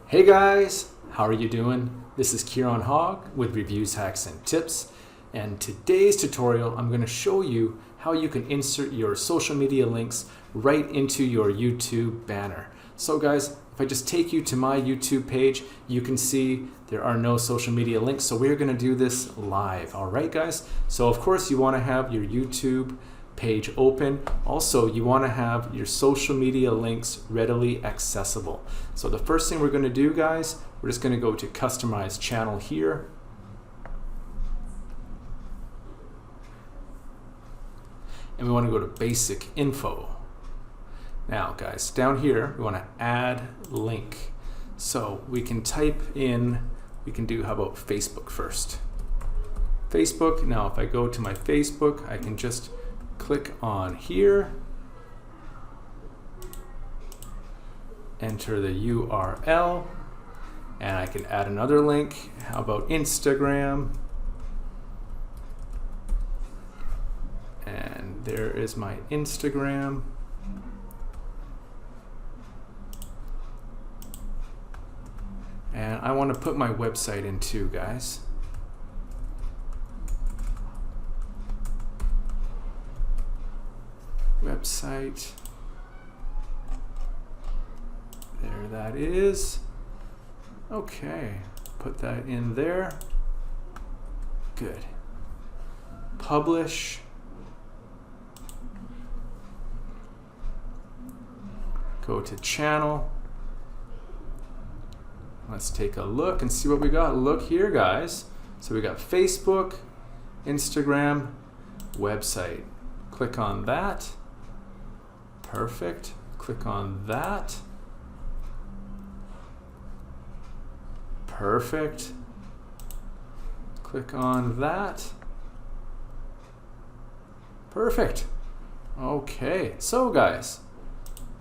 Hey guys, how are you doing? This is Keiron Hogg with Reviews, Hacks, and Tips. And today's tutorial, I'm going to show you how you can insert your social media links right into your YouTube banner. So guys, if I just take you to my YouTube page, you can see there are no social media links. So we're going to do this live. All right, guys. So of course you want to have your YouTube page open. Also, you want to have your social media links readily accessible. So the first thing we're going to do, guys, we're just going to go to Customize Channel here. And we want to go to Basic Info. Now, guys, down here, we want to add link. So we can type in, we can do, how about Facebook first? Facebook. Now, if I go to my Facebook, I can just click on here, enter the URL, and I can add another link. How about Instagram? And there is my Instagram. And I want to put my website in too, guys. Website. There that is. Okay, put that in there. Good. Publish. Go to channel. Let's take a look and see what we got. Look here, guys. So we got Facebook, Instagram, website. Click on that. Perfect. Click on that. Perfect. Click on that. Perfect. Okay, so guys,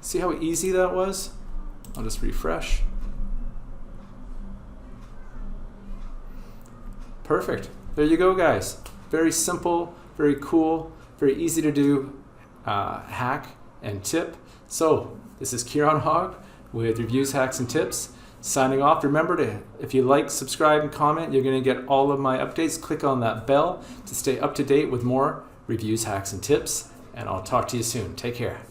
see how easy that was? I'll just refresh. Perfect. There you go, guys. Very simple, very cool, very easy to do hack and tip. So this is Keiron Hogg with Reviews, Hacks, and Tips. Signing off. Remember to, if you like, subscribe, and comment, you're going to get all of my updates. Click on that bell to stay up to date with more reviews, hacks, and tips. And I'll talk to you soon. Take care.